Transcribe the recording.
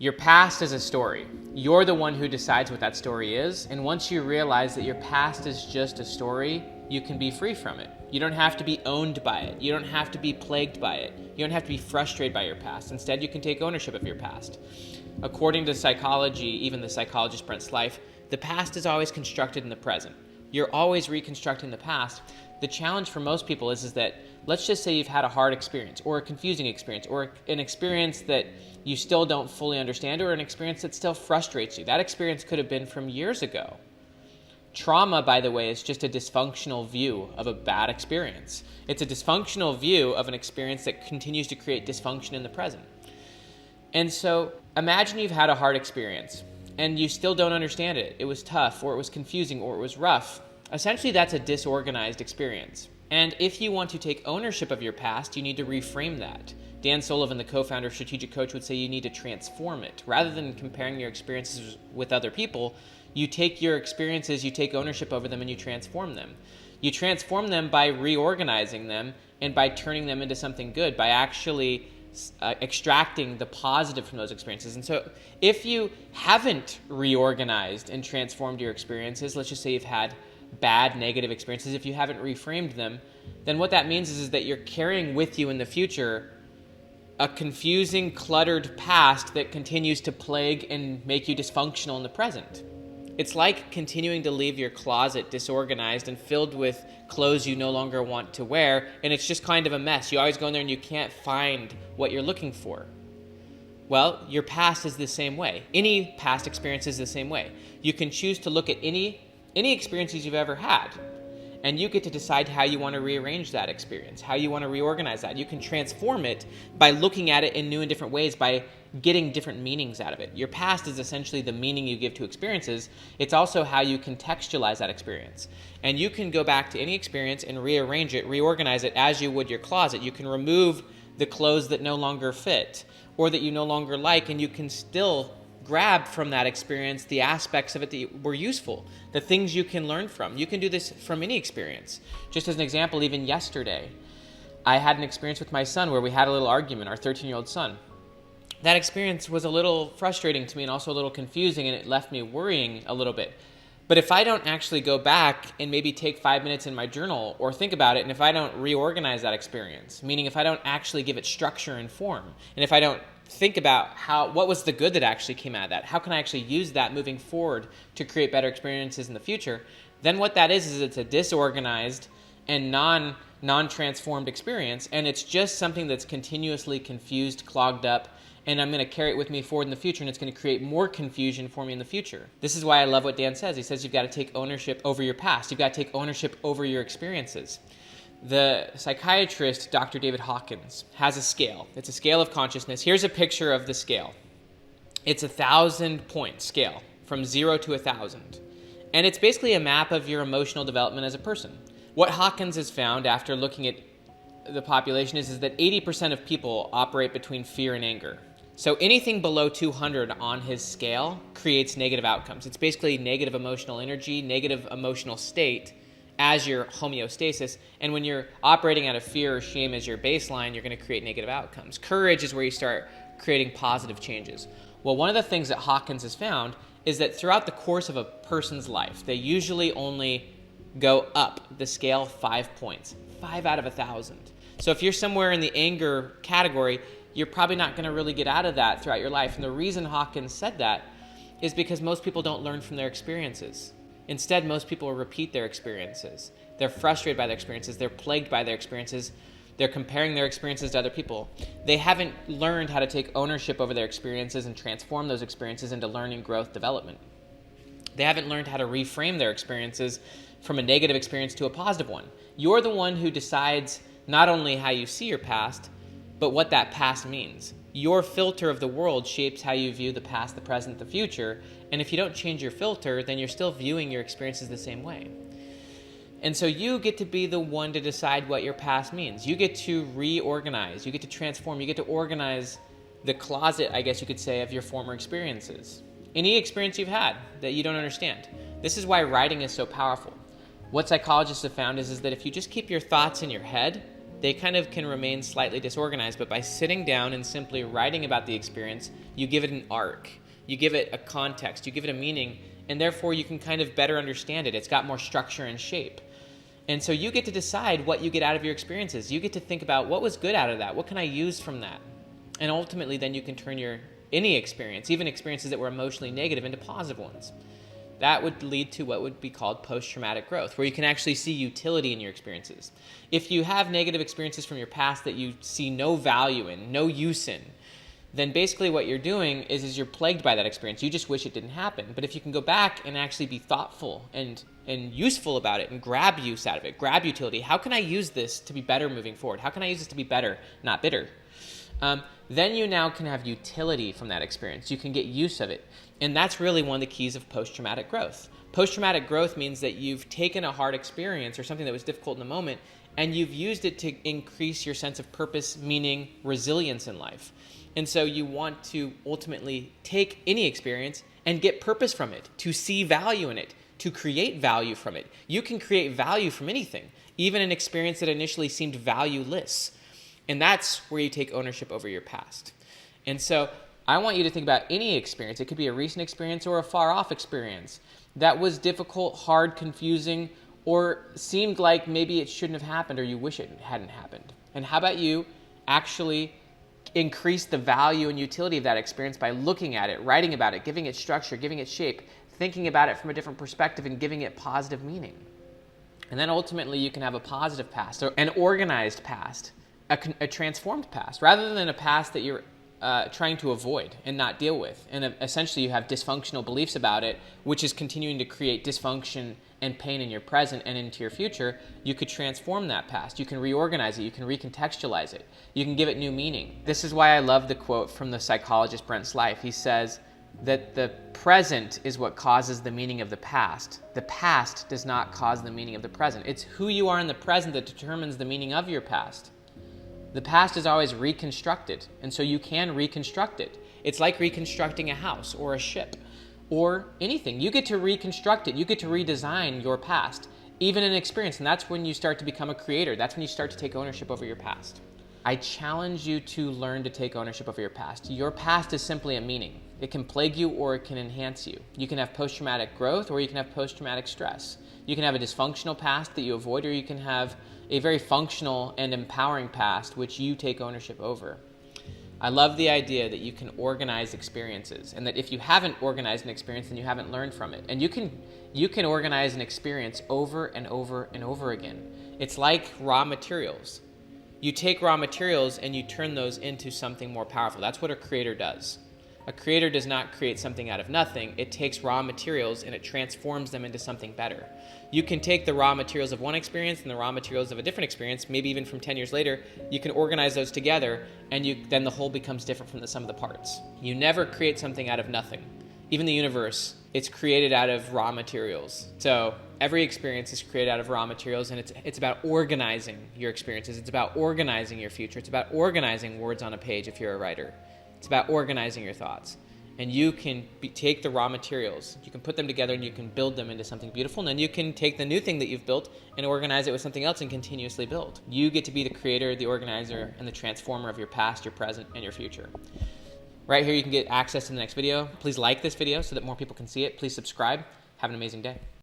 Your past is a story. You're the one who decides what that story is, and once you realize that your past is just a story, you can be free from it. You don't have to be owned by it. You don't have to be plagued by it. You don't have to be frustrated by your past. Instead, you can take ownership of your past. According to psychology, even the psychologist Brent Slife, the past is always constructed in the present. You're always reconstructing the past. The challenge for most people is that, let's just say you've had a hard experience, or a confusing experience, or an experience that you still don't fully understand, or an experience that still frustrates you. That experience could have been from years ago. Trauma, by the way, is just a dysfunctional view of a bad experience. It's a dysfunctional view of an experience that continues to create dysfunction in the present. And so imagine you've had a hard experience and you still don't understand it. It was tough, or it was confusing, or it was rough. Essentially, that's a disorganized experience. And if you want to take ownership of your past, you need to reframe that. Dan Sullivan, the co-founder of Strategic Coach, would say you need to transform it. Rather than comparing your experiences with other people, you take your experiences, you take ownership over them, and you transform them. You transform them by reorganizing them and by turning them into something good, by actually extracting the positive from those experiences. And so if you haven't reorganized and transformed your experiences, let's just say you've had bad, negative experiences, if you haven't reframed them, then what that means is that you're carrying with you in the future a confusing, cluttered past that continues to plague and make you dysfunctional in the present. It's like continuing to leave your closet disorganized and filled with clothes you no longer want to wear, and it's just kind of a mess. You always go in there and you can't find what you're looking for. Well, your past is the same way. Any past experience is the same way. You can choose to look at any experiences you've ever had, and you get to decide how you want to rearrange that experience, how you want to reorganize that. You can transform it by looking at it in new and different ways, by getting different meanings out of it. Your past is essentially the meaning you give to experiences. It's also how you contextualize that experience. And you can go back to any experience and rearrange it, reorganize it as you would your closet. You can remove the clothes that no longer fit or that you no longer like, and you can still grab from that experience the aspects of it that were useful, the things you can learn from. You can do this from any experience. Just as an example, even yesterday, I had an experience with my son where we had a little argument, our 13-year-old son. That experience was a little frustrating to me and also a little confusing, and it left me worrying a little bit. But if I don't actually go back and maybe take 5 minutes in my journal or think about it, and if I don't reorganize that experience, meaning if I don't actually give it structure and form, and if I don't think about what was the good that actually came out of that, how can I actually use that moving forward to create better experiences in the future, then what that is it's a disorganized and non-transformed experience, and it's just something that's continuously confused, clogged up, and I'm going to carry it with me forward in the future, and it's going to create more confusion for me in the future. This is why I love what Dan says. He says you've got to take ownership over your past. You've got to take ownership over your experiences. The psychiatrist, Dr. David Hawkins, has a scale. It's a scale of consciousness. Here's a picture of the scale. It's a 1,000-point scale from 0 to 1,000. And it's basically a map of your emotional development as a person. What Hawkins has found after looking at the population is that 80% of people operate between fear and anger. So anything below 200 on his scale creates negative outcomes. It's basically negative emotional energy, negative emotional state as your homeostasis. And when you're operating out of fear or shame as your baseline, you're going to create negative outcomes. Courage is where you start creating positive changes. Well, one of the things that Hawkins has found is that throughout the course of a person's life, they usually only go up the scale 5 points, 5 out of 1,000. So if you're somewhere in the anger category, you're probably not going to really get out of that throughout your life. And the reason Hawkins said that is because most people don't learn from their experiences. Instead, most people repeat their experiences. They're frustrated by their experiences. They're plagued by their experiences. They're comparing their experiences to other people. They haven't learned how to take ownership over their experiences and transform those experiences into learning, growth, development. They haven't learned how to reframe their experiences from a negative experience to a positive one. You're the one who decides not only how you see your past, but what that past means. Your filter of the world shapes how you view the past, the present, the future. And if you don't change your filter, then you're still viewing your experiences the same way. And so you get to be the one to decide what your past means. You get to reorganize. You get to transform. You get to organize the closet, I guess you could say, of your former experiences. Any experience you've had that you don't understand. This is why writing is so powerful. What psychologists have found is that if you just keep your thoughts in your head, they kind of can remain slightly disorganized, but by sitting down and simply writing about the experience, you give it an arc, you give it a context, you give it a meaning, and therefore you can kind of better understand it. It's got more structure and shape. And so you get to decide what you get out of your experiences. You get to think about what was good out of that, what can I use from that? And ultimately then you can turn any experience, even experiences that were emotionally negative, into positive ones. That would lead to what would be called post-traumatic growth, where you can actually see utility in your experiences. If you have negative experiences from your past that you see no value in, no use in, then basically what you're doing is you're plagued by that experience. You just wish it didn't happen. But if you can go back and actually be thoughtful and useful about it and grab use out of it, grab utility, how can I use this to be better moving forward? How can I use this to be better, not bitter? Then you now can have utility from that experience. You can get use of it. And that's really one of the keys of post-traumatic growth. Post-traumatic growth means that you've taken a hard experience or something that was difficult in the moment, and you've used it to increase your sense of purpose, meaning, resilience in life. And so you want to ultimately take any experience and get purpose from it, to see value in it, to create value from it. You can create value from anything, even an experience that initially seemed valueless. And that's where you take ownership over your past. And so I want you to think about any experience. It could be a recent experience or a far-off experience that was difficult, hard, confusing, or seemed like maybe it shouldn't have happened or you wish it hadn't happened. And how about you actually increase the value and utility of that experience by looking at it, writing about it, giving it structure, giving it shape, thinking about it from a different perspective and giving it positive meaning. And then ultimately you can have a positive past, or an organized past, a transformed past, rather than a past that you're trying to avoid and not deal with. And essentially you have dysfunctional beliefs about it, which is continuing to create dysfunction and pain in your present and into your future. You could transform that past. You can reorganize it. You can recontextualize it. You can give it new meaning. This is why I love the quote from the psychologist Brent's Life. He says that the present is what causes the meaning of the past. The past does not cause the meaning of the present. It's who you are in the present that determines the meaning of your past. The past is always reconstructed, and so you can reconstruct it. It's like reconstructing a house or a ship or anything. You get to reconstruct it. You get to redesign your past, even an experience, and that's when you start to become a creator. That's when you start to take ownership over your past. I challenge you to learn to take ownership over your past. Your past is simply a meaning. It can plague you or it can enhance you. You can have post-traumatic growth or you can have post-traumatic stress. You can have a dysfunctional past that you avoid, or you can have a very functional and empowering past which you take ownership over. I love the idea that you can organize experiences, and that if you haven't organized an experience, then you haven't learned from it. And you can organize an experience over and over and over again. It's like raw materials. You take raw materials and you turn those into something more powerful. That's what a creator does. A creator does not create something out of nothing. It takes raw materials and it transforms them into something better. You can take the raw materials of one experience and the raw materials of a different experience, maybe even from 10 years later. You can organize those together, and then the whole becomes different from the sum of the parts. You never create something out of nothing. Even the universe, it's created out of raw materials. So every experience is created out of raw materials, and it's about organizing your experiences. It's about organizing your future. It's about organizing words on a page if you're a writer. It's about organizing your thoughts. And you can take the raw materials, you can put them together and you can build them into something beautiful. And then you can take the new thing that you've built and organize it with something else and continuously build. You get to be the creator, the organizer, and the transformer of your past, your present, and your future. Right here you can get access to the next video. Please like this video so that more people can see it. Please subscribe. Have an amazing day.